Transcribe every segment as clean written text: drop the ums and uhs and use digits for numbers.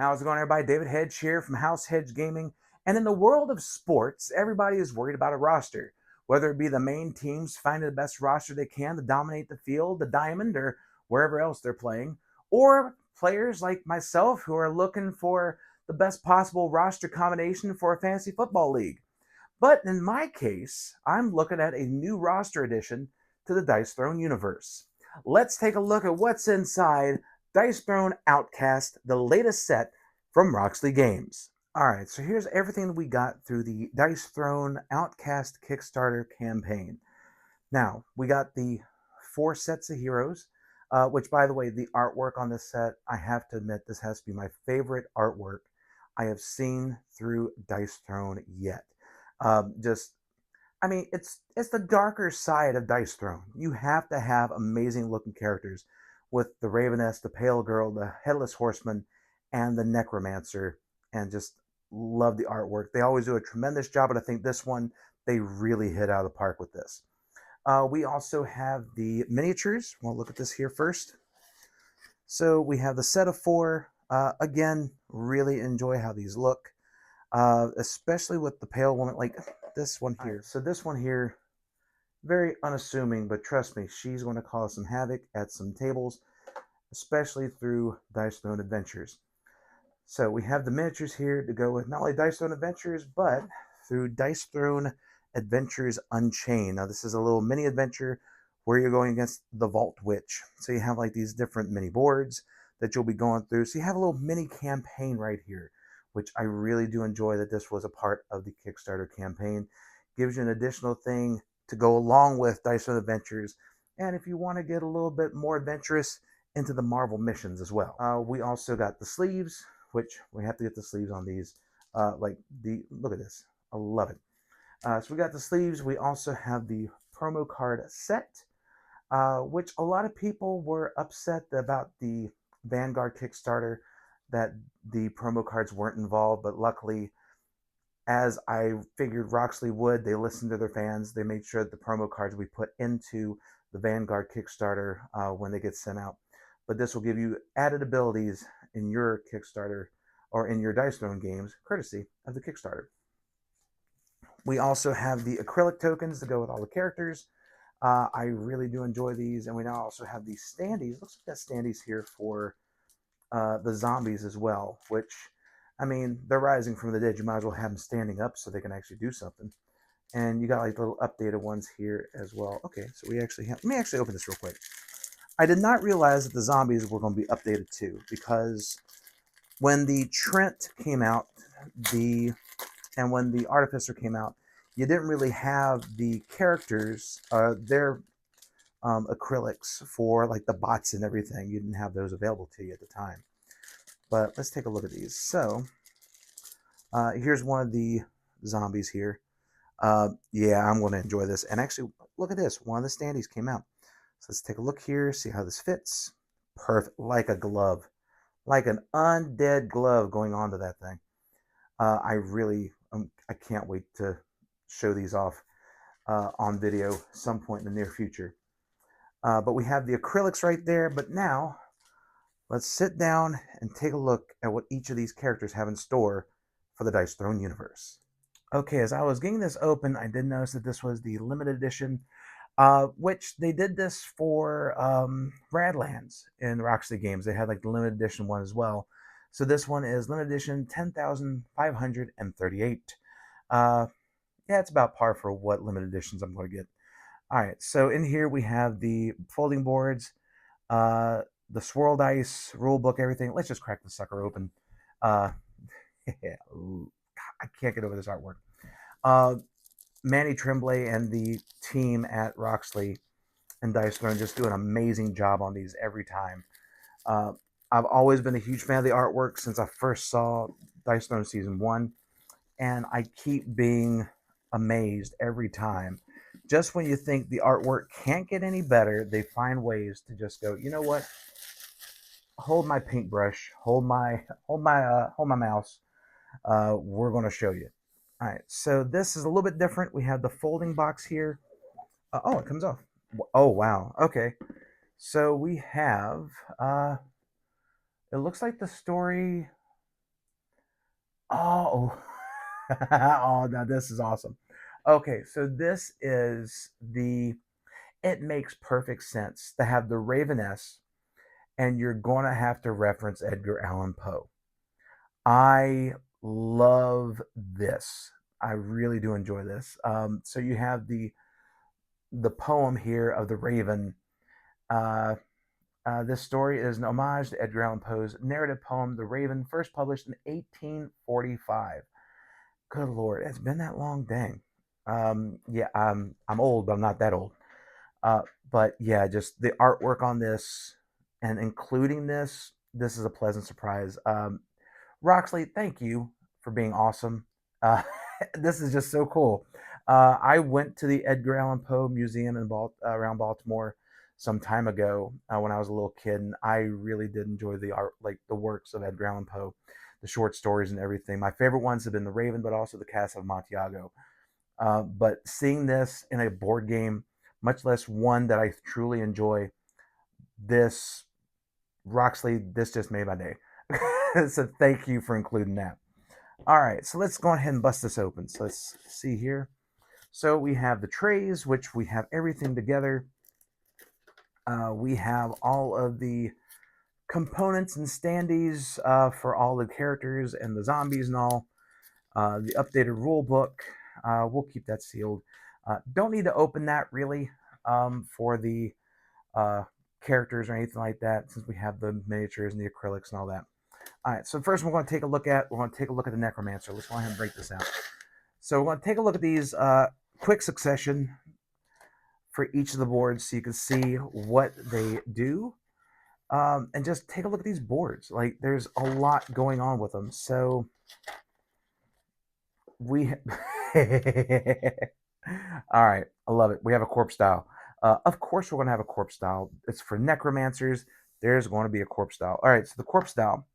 How's it going, everybody? David Hedge here from House Hedge Gaming. And in the world of sports, everybody is worried about a roster, whether it be the main teams finding the best roster they can to dominate the field, the diamond, or wherever else they're playing, or players like myself who are looking for the best possible roster combination for a fantasy football league. But in my case, I'm looking at a new roster addition to the Dice Throne universe. Let's take a look at what's inside Dice Throne Outcast, the latest set from Roxley Games. All right, so here's everything we got through the Dice Throne Outcast Kickstarter campaign. Now, we got the 4 sets of heroes, which, by the way, the artwork on this set, I have to admit, this has to be my favorite artwork I have seen through Dice Throne yet. Just I mean, it's the darker side of Dice Throne. You have to have amazing looking characters with the Raveness, the Pale Girl, the Headless Horseman, and the Necromancer, and just love the artwork. They always do a tremendous job, but I think this one they really hit out of the park with this. We also have the miniatures. We'll look at this here first. So we have the set of 4. Again, really enjoy how these look, especially with the pale woman, like this one here. So this one here, very unassuming, but trust me, she's going to cause some havoc at some tables, especially through Dice Throne Adventures. So we have the miniatures here to go with not only Dice Throne Adventures, but through Dice Throne Adventures Unchained. Now this is a little mini adventure where you're going against the Vault Witch. So you have like these different mini boards that you'll be going through. So you have a little mini campaign right here, which I really do enjoy that this was a part of the Kickstarter campaign. Gives you an additional thing to go along with Dice Throne Adventures. And if you want to get a little bit more adventurous, into the Marvel missions as well. We also got the sleeves, which we have to get the sleeves on these. Look at this. I love it. So we got the sleeves. We also have the promo card set, which a lot of people were upset about the Vanguard Kickstarter that the promo cards weren't involved, but luckily, as I figured Roxley would, they listened to their fans. They made sure that the promo cards we put into the Vanguard Kickstarter when they get sent out. But this will give you added abilities in your Kickstarter or in your Dice Throne games, courtesy of the Kickstarter. We also have the acrylic tokens to go with all the characters. I really do enjoy these. And we now also have these standees. Looks like that standees here for the zombies as well, which, I mean, they're rising from the dead. You might as well have them standing up so they can actually do something. And you got like little updated ones here as well. Okay, so we actually have, let me actually open this real quick. I did not realize that the zombies were going to be updated too, because when the Trent came out, and when the Artificer came out, you didn't really have the characters, their acrylics for like the bots and everything. You didn't have those available to you at the time. But let's take a look at these. So here's one of the zombies here. Yeah, I'm going to enjoy this. And actually, look at this. One of the standees came out. So let's take a look here, see how this fits. Perfect, like a glove. Like an undead glove going onto that thing. I can't wait to show these off on video some point in the near future. But we have the acrylics right there. But now, let's sit down and take a look at what each of these characters have in store for the Dice Throne universe. Okay, as I was getting this open, I did notice that this was the limited edition, which they did this for Radlands in Roxley Games. They had like the limited edition one as well. So this one is limited edition 10,538. Yeah, it's about par for what limited editions I'm going to get. All right, so in here we have the folding boards, the swirl dice, rule book, everything. Let's just crack the sucker open. I can't get over this artwork. Manny Tremblay and the team at Roxley and Dice Throne just do an amazing job on these every time. I've always been a huge fan of the artwork since I first saw Dice Throne Season 1, and I keep being amazed every time. Just when you think the artwork can't get any better, they find ways to just go, you know what? Hold my paintbrush, hold my mouse. We're going to show you. All right, so this is a little bit different. We have the folding box here. Oh, it comes off. Oh, wow. Okay. So we have, it looks like the story Oh, oh, now this is awesome. Okay, so this is the. It makes perfect sense to have the Raveness, and you're going to have to reference Edgar Allan Poe. I love this. I really do enjoy this. So you have the poem here of the Raven. Uh, this story is an homage to Edgar Allan Poe's narrative poem, The Raven, first published in 1845. Good Lord, it's been that long, dang. Yeah, I'm old, but I'm not that old. Uh, but yeah, just the artwork on this and including this, this is a pleasant surprise. Roxley, thank you for being awesome. Uh, this is just so cool. I went to the Edgar Allan Poe Museum in around Baltimore some time ago when I was a little kid, and I really did enjoy the art, like the works of Edgar Allan Poe, the short stories and everything. My favorite ones have been The Raven, but also The Castle of Montiago. But seeing this in a board game, much less one that I truly enjoy, this Roxley, this just made my day. So thank you for including that. All right, so let's go ahead and bust this open. So let's see here. So we have the trays, which we have everything together. We have all of the components and standees for all the characters and the zombies and all. The updated rule book. We'll keep that sealed. Don't need to open that really for the uh, characters or anything like that, since we have the miniatures and the acrylics and all that. All right, so first we're going to take a look at the Necromancer. Let's go ahead and break this out. So we're going to take a look at these quick succession for each of the boards, so you can see what they do, and just take a look at these boards. Like, there's a lot going on with them. So we, all right, I love it. We have a corpse style. Of course, we're going to have a corpse style. It's for necromancers. There's going to be a corpse style. All right, so the corpse style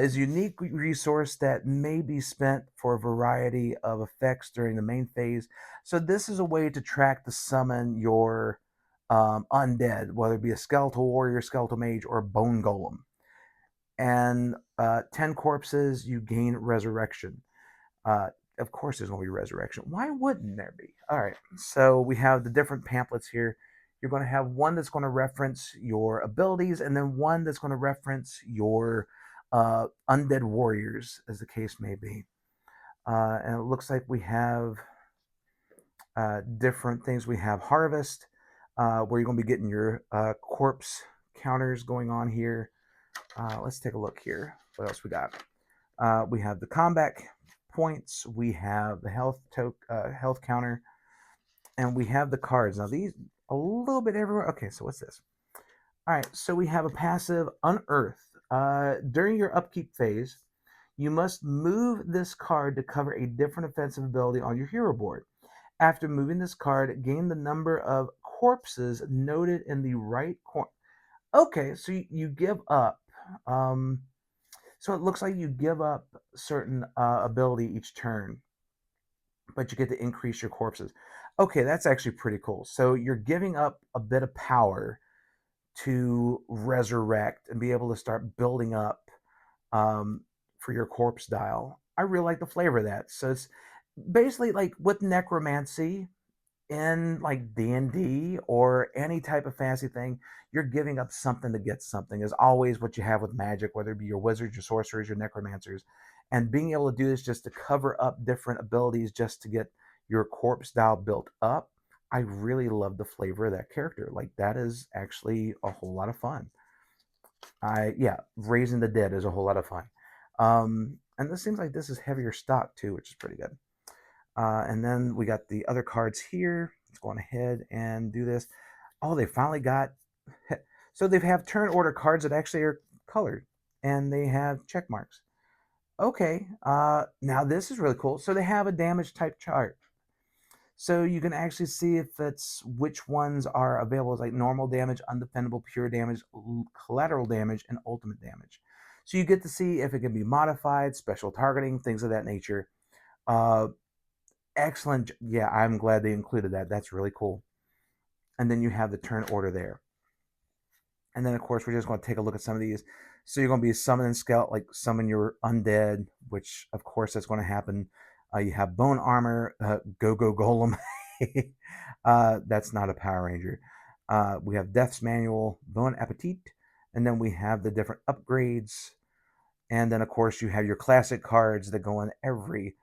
is a unique resource that may be spent for a variety of effects during the main phase. So this is a way to track to summon your undead, whether it be a skeletal warrior, skeletal mage, or a bone golem. And 10 corpses, you gain resurrection. Of course, there's going to be resurrection. Why wouldn't there be? All right, so we have the different pamphlets here. You're going to have one that's going to reference your abilities, and then one that's going to reference your undead warriors, as the case may be. And it looks like we have different things. We have harvest, where you're going to be getting your corpse counters going on here. Let's take a look here. What else we got? We have the combat points. We have the health counter, and we have the cards. Now these a little bit everywhere. Okay, so what's this? All right, so we have a passive Unearth. During your upkeep phase, you must move this card to cover a different offensive ability on your hero board. After moving this card, gain the number of corpses noted in the right corner. Okay, so you give up. So it looks like you give up certain ability each turn, but you get to increase your corpses. Okay, that's actually pretty cool. So you're giving up a bit of power to resurrect and be able to start building up for your corpse dial. I really like the flavor of that. So it's basically like with necromancy in like D&D or any type of fantasy thing, you're giving up something to get something is always what you have with magic, whether it be your wizards, your sorcerers, your necromancers. And being able to do this just to cover up different abilities just to get your corpse dial built up, I really love the flavor of that character. Like, that is actually a whole lot of fun. Yeah, raising the dead is a whole lot of fun. And this seems like this is heavier stock too, which is pretty good. And then we got the other cards here. Let's go on ahead and do this. Oh, they finally got... So they have turn order cards that actually are colored, and they have check marks. Okay, now this is really cool. So they have a damage type chart. So you can actually see if it's which ones are available. It's like normal damage, undefendable, pure damage, collateral damage, and ultimate damage. So you get to see if it can be modified, special targeting, things of that nature. Excellent. Yeah, I'm glad they included that. That's really cool. And then you have the turn order there. And then, of course, we're just going to take a look at some of these. So you're going to be summoning scout, like summon your undead, which, of course, that's going to happen. You have bone armor, go golem. That's not a Power Ranger. We have Death's Manual, Bone Appetit, and then we have the different upgrades. And then, of course, you have your classic cards that go in every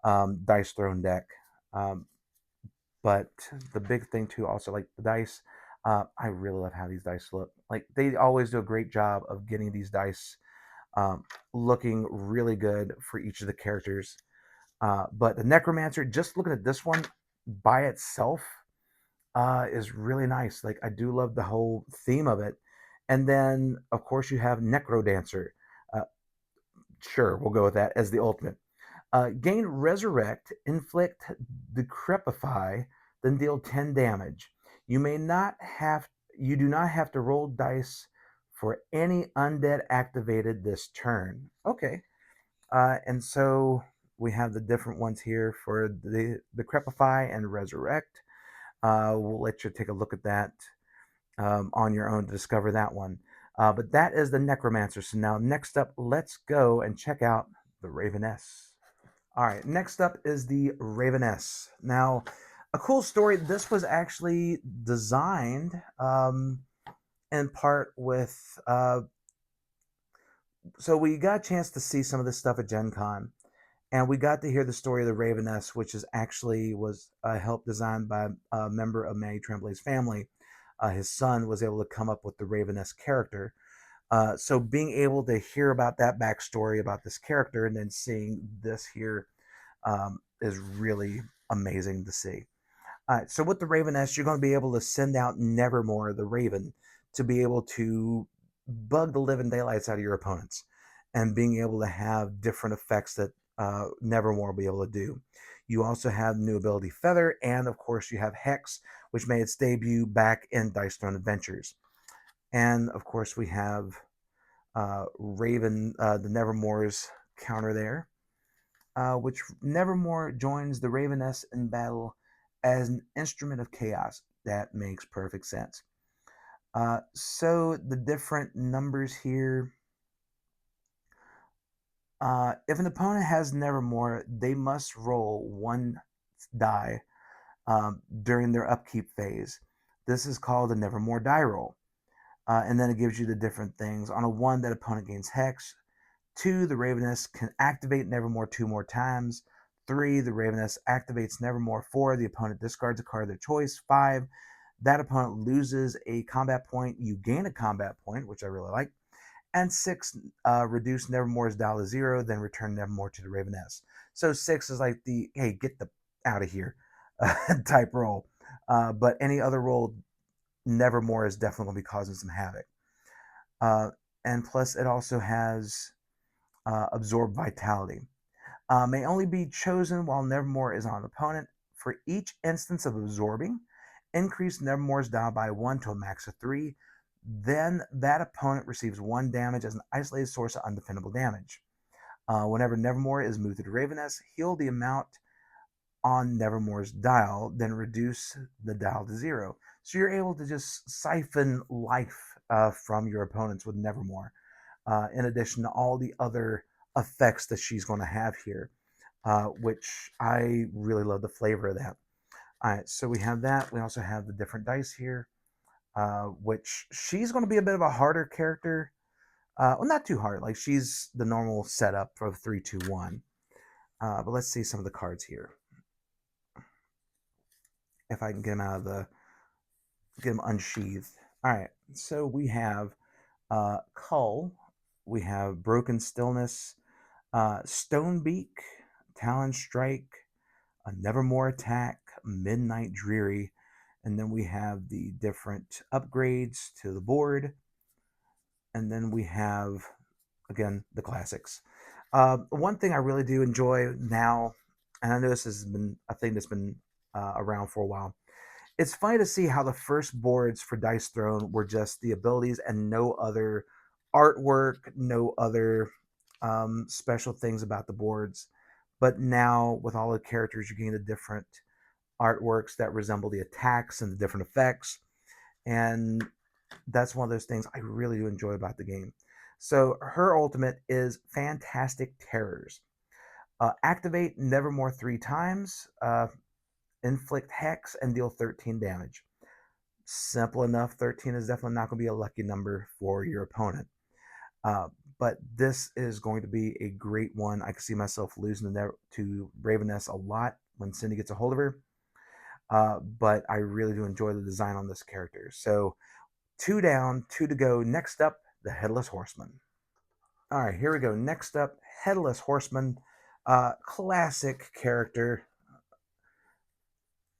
Dice Throne deck. Um, but the big thing too, also like the dice, I really love how these dice look. Like they always do a great job of getting these dice um, looking really good for each of the characters. But the Necromancer, just looking at this one by itself, is really nice. Like I do love the whole theme of it. And then of course you have Necrodancer. Uh, sure, we'll go with that as the ultimate. Gain Resurrect, Inflict, Decrepify, then deal 10 damage. You may not have you do not have to roll dice for any undead activated this turn. Okay. And so we have the different ones here for the Decrepify and Resurrect. We'll let you take a look at that on your own to discover that one. But that is the Necromancer. So now next up, let's go and check out the Raveness. All right, next up is the Raveness. Now, a cool story. This was actually designed in part with. So we got a chance to see some of this stuff at Gen Con, and we got to hear the story of the Raveness, which is actually was helped designed by a member of Manny Tremblay's family. His son was able to come up with the Raveness character. So being able to hear about that backstory about this character and then seeing this here is really amazing to see. All right, so with the Raveness, you're going to be able to send out Nevermore, the Raven, to be able to bug the living daylights out of your opponents, and being able to have different effects that Nevermore will be able to do. You also have new ability Feather, and of course you have Hex, which made its debut back in Dice Throne Adventures. And of course we have Raven, the Nevermore's counter there, which Nevermore joins the Raveness in battle as an instrument of chaos. That makes perfect sense. So the different numbers here. If an opponent has Nevermore, they must roll one die during their upkeep phase. This is called the Nevermore die roll. And then it gives you the different things. On a 1, that opponent gains Hex. 2, the Raveness can activate Nevermore 2 more times. 3, the Raveness activates Nevermore. 4, the opponent discards a card of their choice. 5, that opponent loses a combat point. You gain a combat point, which I really like. And 6, reduce Nevermore's dial to 0, then return Nevermore to the Raveness. So 6 is like the, hey, get the out of here type roll. But any other roll, Nevermore is definitely going to be causing some havoc. And plus, it also has Absorb Vitality. May only be chosen while Nevermore is on an opponent. For each instance of absorbing, increase Nevermore's dial by 1 to a max of 3. Then that opponent receives 1 damage as an isolated source of undefendable damage. Whenever Nevermore is moved to the Raveness, heal the amount on Nevermore's dial, then reduce the dial to 0. So you're able to just siphon life from your opponents with Nevermore, in addition to all the other effects that she's going to have here, which I really love the flavor of that. All right, so we have that. We also have the different dice here, which she's going to be a bit of a harder character. Well, not too hard. Like she's the normal setup of 3, 2, 1. But let's see some of the cards here. If I can get them out of the, get them unsheathed. All right, so we have Cull, we have Broken Stillness, Stonebeak, Talon Strike, a Nevermore Attack, Midnight Dreary, and then we have the different upgrades to the board, and then we have, again, the classics. One thing I really do enjoy now, and I know this has been a thing that's been around for a while, it's funny to see how the first boards for Dice Throne were just the abilities and no other artwork, no other special things about the boards. But now, with all the characters, you're getting the different artworks that resemble the attacks and the different effects. And That's one of those things I really do enjoy about the game. So her ultimate is Fantastic Terrors. Activate Nevermore 3 times, inflict hex, and deal 13 damage. Simple enough. 13 is definitely not going to be a lucky number for your opponent. Uh, but this is going to be a great one. I can see myself losing to Raveness a lot when Cindy gets a hold of her. But I really do enjoy the design on this character. So 2 down, 2 to go. Next up, the Headless Horseman. All right, here we go. Next up, Headless Horseman. Classic character.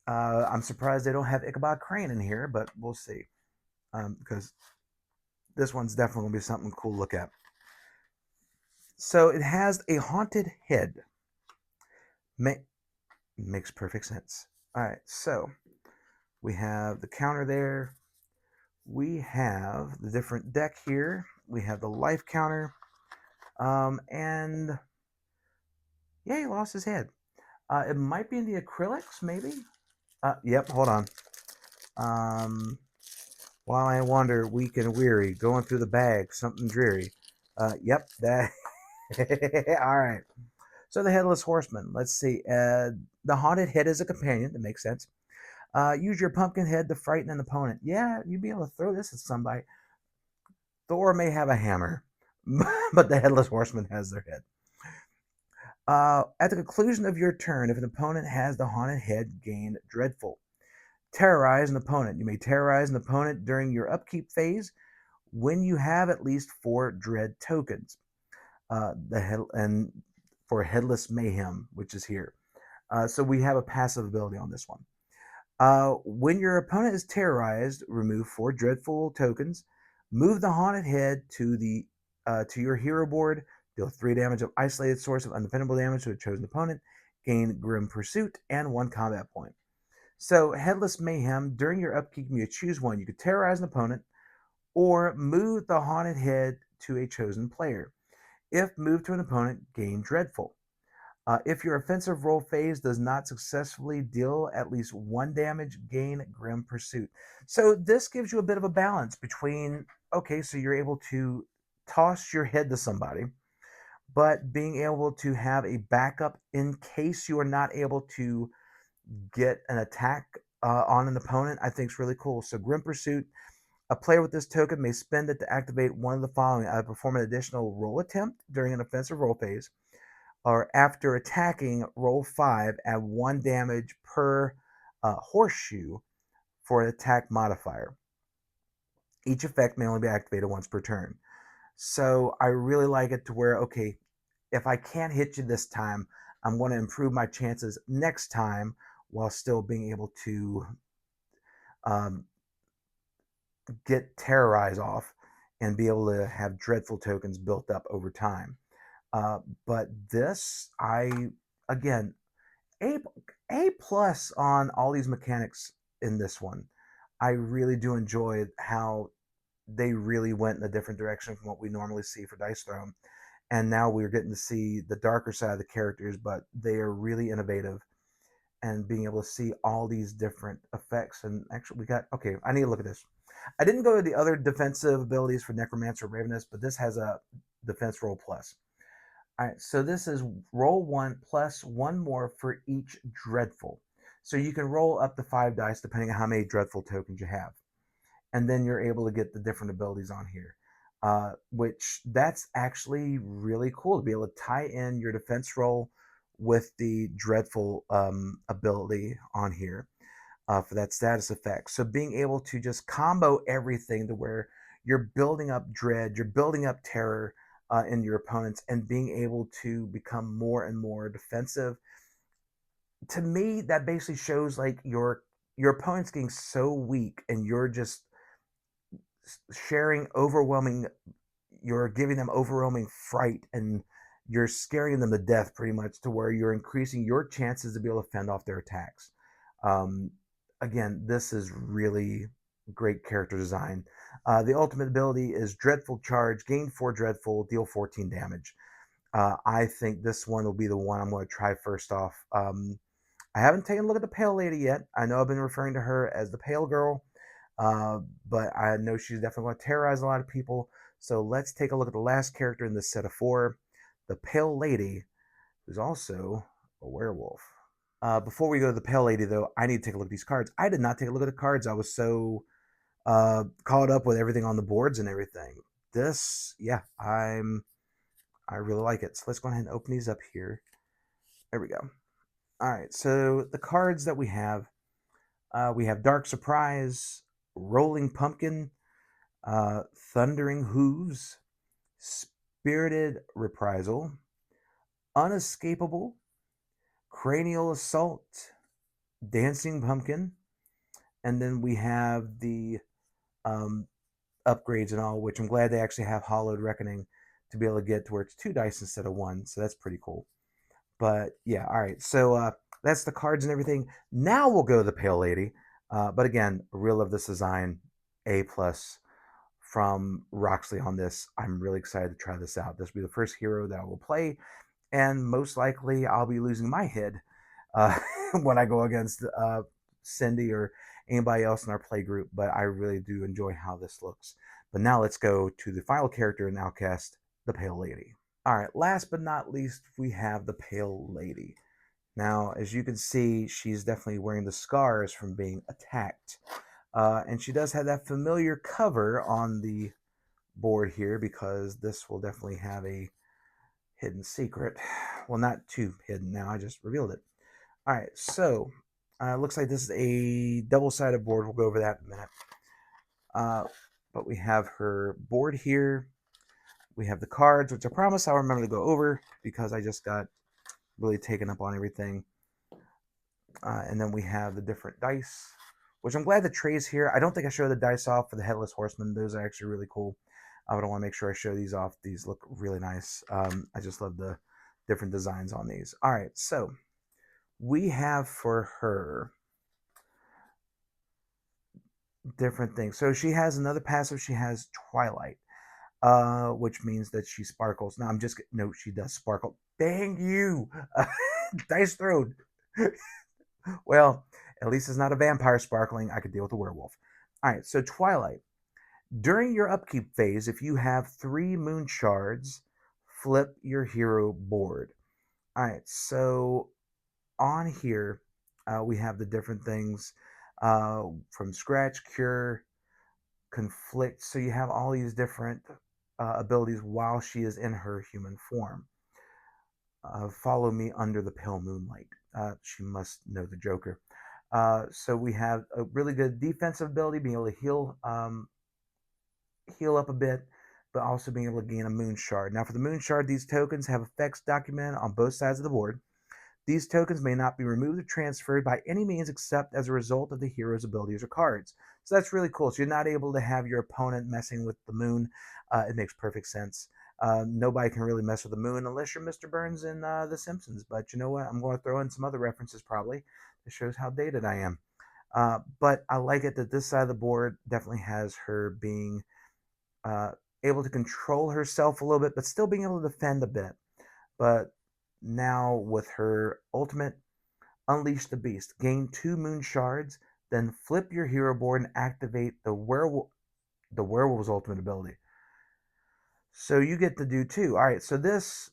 I'm surprised they don't have Ichabod Crane in here, but we'll see. Because this one's definitely going to be something cool to look at. So it has a haunted head. Makes perfect sense. All right, so we have the counter there. We have the different deck here. We have the life counter. And yeah, he lost his head. It might be in the acrylics, maybe. Yep, hold on. While I wander, weak and weary, going through the bag, something dreary. Yep, that. All right. So the Headless Horseman. Let's see. The haunted head is a companion. That makes sense. Use your pumpkin head to frighten an opponent. Yeah, you'd be able to throw this at somebody. Thor may have a hammer, but the Headless Horseman has their head. At the conclusion of your turn, if an opponent has the haunted head, gain Dreadful. Terrorize an opponent. You may terrorize an opponent during your upkeep phase when you have at least 4 dread tokens. And for Headless Mayhem, which is here. So we have a passive ability on this one. When your opponent is terrorized, remove 4 dreadful tokens. Move the haunted head to your hero board. Deal 3 damage of isolated source of undefendable damage to a chosen opponent. Gain Grim Pursuit and 1 combat point. So Headless Mayhem, during your upkeep, you choose one. You could terrorize an opponent or move the haunted head to a chosen player. If moved to an opponent, gain Dreadful. If your offensive roll phase does not successfully deal at least 1 damage, gain Grim Pursuit. So this gives you a bit of a balance between, okay, so you're able to toss your head to somebody, but being able to have a backup in case you are not able to get an attack on an opponent, I think is really cool. So Grim Pursuit, a player with this token may spend it to activate one of the following. Perform an additional roll attempt during an offensive roll phase, or after attacking, roll 5, add 1 damage per horseshoe for an attack modifier. Each effect may only be activated once per turn. So I really like it to where, okay, if I can't hit you this time, I'm going to improve my chances next time while still being able to um, get Terrorize off and be able to have dreadful tokens built up over time. But this, again, a a plus on all these mechanics in this one. I really do enjoy how they really went in a different direction from what we normally see for Dice Throne. And now we're getting to see the darker side of the characters, but they are really innovative and being able to see all these different effects. And actually, we got, okay, I need to look at this. I didn't go to the other defensive abilities for Necromancer Raveness, but this has a defense roll plus. All right, so this is roll 1 plus 1 more for each dreadful. So you can roll up to 5 dice depending on how many dreadful tokens you have. And then you're able to get the different abilities on here. Which that's actually really cool to be able to tie in your defense roll with the dreadful ability on here for that status effect. So being able to just combo everything to where you're building up dread, you're building up terror in your opponents, and being able to become more and more defensive. To me, that basically shows like your opponent's getting so weak, and you're just sharing overwhelming. You're giving them overwhelming fright, and you're scaring them to death pretty much, to where you're increasing your chances to be able to fend off their attacks. Um, Again, this is really great character design. The ultimate ability is Dreadful Charge, gain 4 Dreadful, deal 14 damage. I think this one will be the one I'm going to try first off. I haven't taken a look at the Pale Lady yet. I know I've been referring to her as the Pale Girl. but I know she's definitely going to terrorize a lot of people. So let's take a look at the last character in this set of 4, the Pale Lady, who's also a werewolf. Before we go to the Pale Lady, though, I need to take a look at these cards. I did not take a look at the cards. I was so caught up with everything on the boards and everything. This, yeah, I really like it. So let's go ahead and open these up here. There we go. All right, so the cards that we have Dark Surprise, Rolling Pumpkin, Thundering Hooves, Spirited Reprisal, Unescapable, Cranial Assault, Dancing Pumpkin, and then we have the upgrades and all, which I'm glad they actually have Hollowed Reckoning to be able to get to where it's 2 dice instead of 1, so that's pretty cool. But yeah, all right, so that's the cards and everything. Now we'll go to the Pale Lady. But again, real love this design, A plus from Roxley on this. I'm really excited to try this out. This will be the first hero that I will play, and most likely I'll be losing my head when I go against Cindy or anybody else in our play group. But I really do enjoy how this looks. But now let's go to the final character in Outcast, the Pale Lady. All right, last but not least, we have the Pale Lady. Now, as you can see, she's definitely wearing the scars from being attacked. And she does have that familiar cover on the board here, because this will definitely have a hidden secret. Well, not too hidden now, I just revealed it. All right, so looks like this is a double-sided board. We'll go over that in a minute. But we have her board here. We have the cards, which I promise I'll remember to go over because I just got really taken up on everything. And then we have the different dice, which I'm glad the tray's here. I don't think I showed the dice off for the Headless Horseman. Those are actually really cool. I would want to make sure I show these off. These look really nice. I just love the different designs on these. All right, so we have for her different things. So she has another passive. She has Twilight, which means that she sparkles. No, no, she does sparkle. Dang you, dice thrown. Well, at least it's not a vampire sparkling. I could deal with a werewolf. All right, so Twilight. During your upkeep phase, if you have 3 moon shards, flip your hero board. All right, so on here, we have the different things from Scratch, Cure, Conflict. So you have all these different abilities while she is in her human form. Follow me under the pale moonlight. She must know the Joker. So we have a really good defensive ability, being able to heal up a bit, but also being able to gain a moon shard. Now for the moon shard, these tokens have effects documented on both sides of the board. These tokens may not be removed or transferred by any means except as a result of the hero's abilities or cards. So that's really cool. So you're not able to have your opponent messing with the moon. It makes perfect sense. Nobody can really mess with the moon unless you're Mr. Burns in The Simpsons. But you know what? I'm going to throw in some other references probably that shows how dated I am. But I like it that this side of the board definitely has her being able to control herself a little bit, but still being able to defend a bit. But now with her ultimate, Unleash the Beast. Gain 2 moon shards, then flip your hero board and activate the werewolf's ultimate ability. So you get to do 2. All right, so this,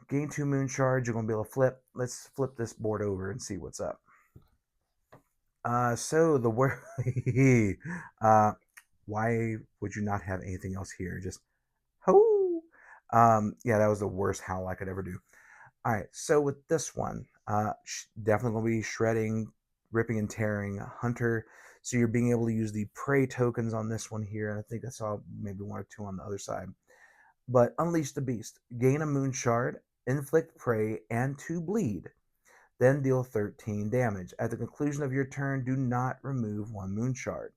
gain 2 moon shards, you're going to be able to flip. Let's flip this board over and see what's up. So the why would you not have anything else here? Just ho. Yeah, that was the worst howl I could ever do. All right, so with this one, definitely going to be shredding, ripping and tearing, hunter. So you're being able to use the prey tokens on this one here. And I think I saw maybe 1 or 2 on the other side. But Unleash the Beast. Gain a moon shard, inflict prey, and 2 bleed. Then deal 13 damage. At the conclusion of your turn, do not remove 1 moon shard.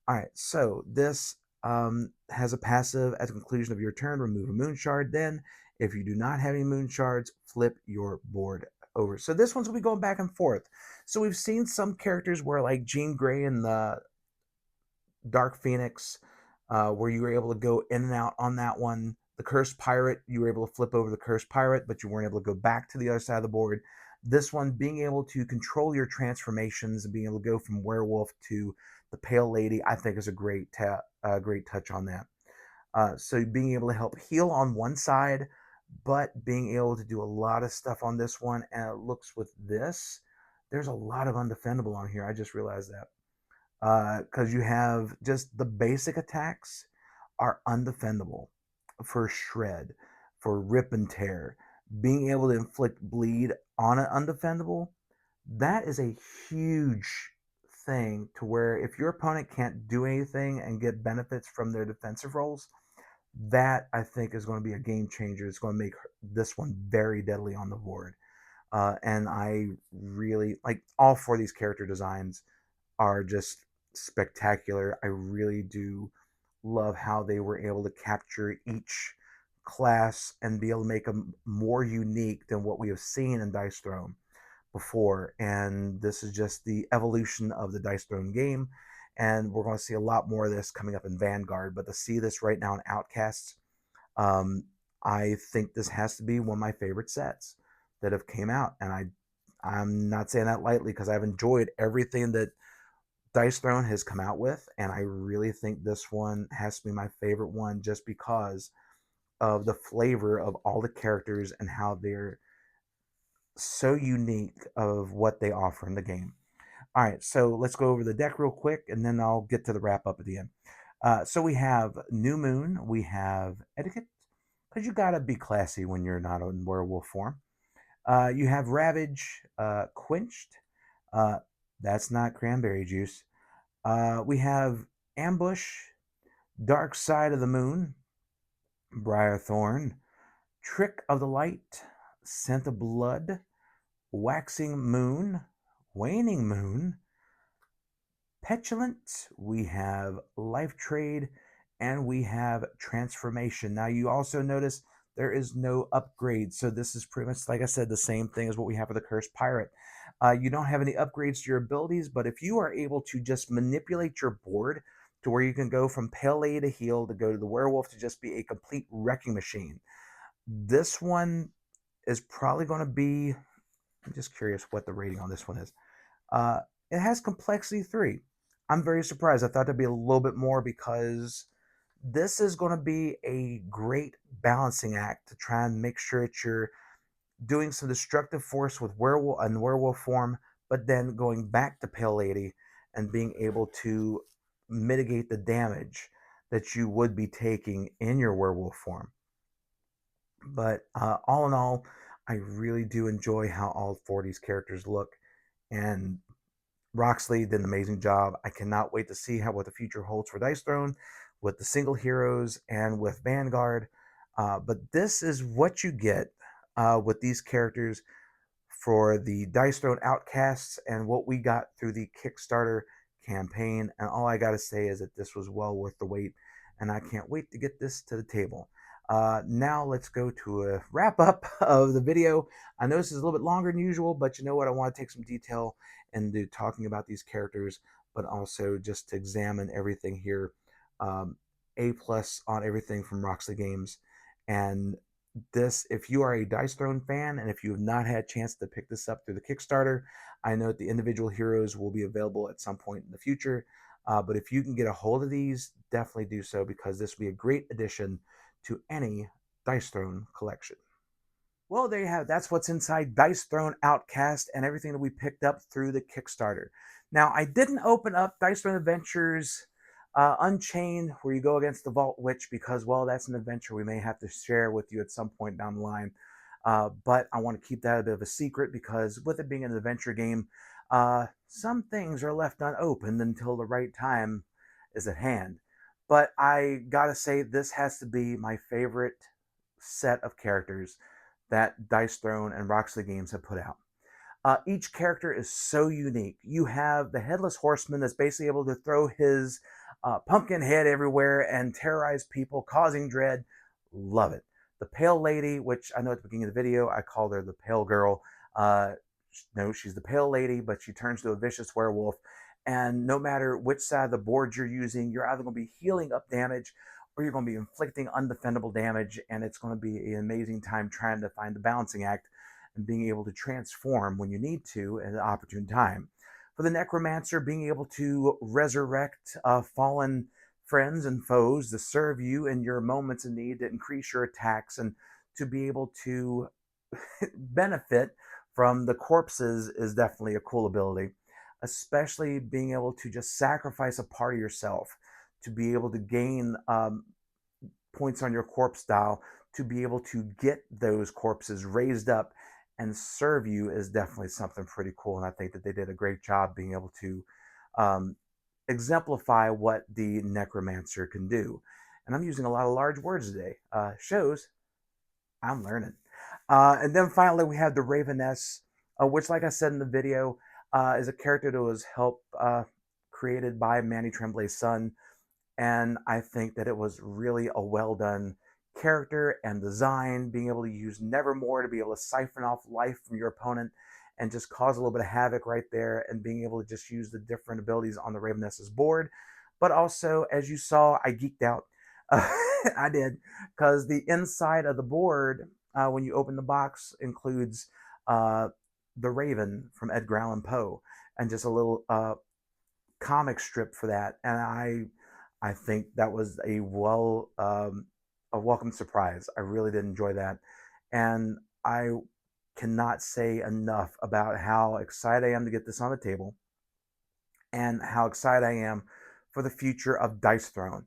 All right, so this has a passive. At the conclusion of your turn, remove a moon shard. Then, if you do not have any moon shards, flip your board over. So this one's going to be going back and forth. So we've seen some characters where, like Jean Grey in the Dark Phoenix, where you were able to go in and out on that one. The Cursed Pirate, you were able to flip over the Cursed Pirate, but you weren't able to go back to the other side of the board. This one, being able to control your transformations and being able to go from werewolf to the Pale Lady, I think, is a great touch on that. So being able to help heal on one side, but being able to do a lot of stuff on this one. And it looks with this, there's a lot of undefendable on here. I just realized that. Because you have just the basic attacks are undefendable for shred, for rip and tear. Being able to inflict bleed on an undefendable, that is a huge thing to where if your opponent can't do anything and get benefits from their defensive rolls, that I think is going to be a game changer. It's going to make this one very deadly on the board. And I really like all four of these character designs are just spectacular. I really do love how they were able to capture each class and be able to make them more unique than what we have seen in Dice Throne before. And this is just the evolution of the Dice Throne game. And we're going to see a lot more of this coming up in Vanguard. But to see this right now in Outcasts, um, I think this has to be one of my favorite sets that have came out. And I'm not saying that lightly because I've enjoyed everything that Dice Throne has come out with, and I really think this one has to be my favorite one just because of the flavor of all the characters and how they're so unique of what they offer in the game. All right, so let's go over the deck real quick, and then I'll get to the wrap up at the end. So we have New Moon, we have Etiquette, because you gotta be classy when you're not in werewolf form. You have Ravage, Quenched. Uh, that's not cranberry juice. We have Ambush, Dark Side of the Moon, Briarthorn, Trick of the Light, Scent of Blood, Waxing Moon, Waning Moon, Petulant, we have Life Trade, and we have Transformation. Now, you also notice there is no upgrade, so this is pretty much, like I said, the same thing as what we have for the Cursed Pirate. You don't have any upgrades to your abilities, but if you are able to just manipulate your board to where you can go from Pale Lady to Heal to go to the Werewolf to just be a complete wrecking machine, this one is probably going to be. I'm just curious what the rating on this one is. Uh, it has complexity 3. I'm very surprised. I thought there'd be a little bit more because this is going to be a great balancing act to try and make sure that you're doing some destructive force with werewolf and werewolf form, but then going back to Pale Lady and being able to mitigate the damage that you would be taking in your werewolf form. But all in all, I really do enjoy how all four of these characters look, and Roxley did an amazing job. I cannot wait to see what the future holds for Dice Throne with the single heroes and with Vanguard. But this is what you get with these characters for the Dice Throne Outcasts and what we got through the Kickstarter campaign. And all I got to say is that this was well worth the wait, and I can't wait to get this to the table. Now let's go to a wrap up of the video. I know this is a little bit longer than usual, but you know what? I want to take some detail into talking about these characters, but also just to examine everything here. A plus on everything from Roxley Games. And this, if you are a Dice Throne fan and if you have not had a chance to pick this up through the Kickstarter, I know that the individual heroes will be available at some point in the future. But if you can get a hold of these, definitely do so because this will be a great addition to any Dice Throne collection. Well, there you have it. That's what's inside Dice Throne Outcast and everything that we picked up through the Kickstarter. Now, I didn't open up Dice Throne Adventures Unchained, where you go against the Vault Witch, because, well, that's an adventure we may have to share with you at some point down the line. But I want to keep that a bit of a secret because with it being an adventure game, some things are left unopened until the right time is at hand. But I gotta say, this has to be my favorite set of characters that Dice Throne and Roxley Games have put out. Each character is so unique. You have the Headless Horseman that's basically able to throw his pumpkin head everywhere and terrorize people, causing dread. Love it. The Pale Lady, which I know at the beginning of the video I called her the Pale Girl. No, she's the Pale Lady, but she turns to a vicious werewolf. And no matter which side of the board you're using, you're either going to be healing up damage or you're going to be inflicting undefendable damage. And it's going to be an amazing time trying to find the balancing act and being able to transform when you need to at an opportune time. For the Necromancer, being able to resurrect fallen friends and foes to serve you in your moments of need, to increase your attacks, and to be able to benefit from the corpses is definitely a cool ability, especially being able to just sacrifice a part of yourself to be able to gain points on your corpse dial to be able to get those corpses raised up and serve you is definitely something pretty cool. And I think that they did a great job being able to um, exemplify what the Necromancer can do. And I'm using a lot of large words today. Shows I'm learning. And then finally, we have the Raveness, which, like I said in the video, is a character that was helped created by Manny Tremblay's son. And I think that it was really a well done character and design, being able to use Nevermore to be able to siphon off life from your opponent and just cause a little bit of havoc right there, and being able to just use the different abilities on the Raveness's board. But also, as you saw, I geeked out. I did, because the inside of the board, when you open the box, includes uh, the Raven from Edgar Allan Poe, and just a little comic strip for that. And I think that was a welcome surprise. I really did enjoy that, and I cannot say enough about how excited I am to get this on the table, and how excited I am for the future of Dice Throne.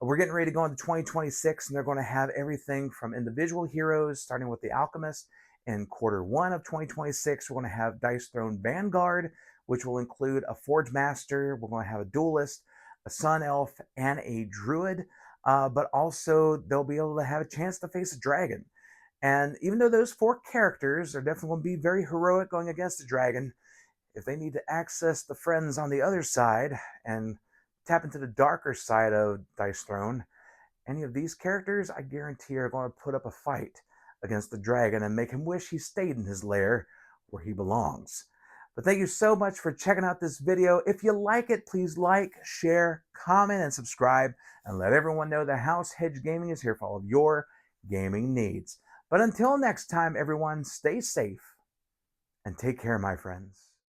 We're getting ready to go into 2026, and they're going to have everything from individual heroes, starting with the Alchemist. In Q1 of 2026, we're going to have Dice Throne Vanguard, which will include a Forge Master. We're going to have a Duelist, a Sun Elf, and a Druid. But also, they'll be able to have a chance to face a dragon. And even though those 4 characters are definitely going to be very heroic going against the dragon, if they need to access the friends on the other side and tap into the darker side of Dice Throne, any of these characters, I guarantee, are going to put up a fight against the dragon and make him wish he stayed in his lair where he belongs. But thank you so much for checking out this video. If you like it, please like, share, comment, and subscribe, and let everyone know that House Hedge Gaming is here for all of your gaming needs. But until next time, everyone, stay safe and take care, my friends.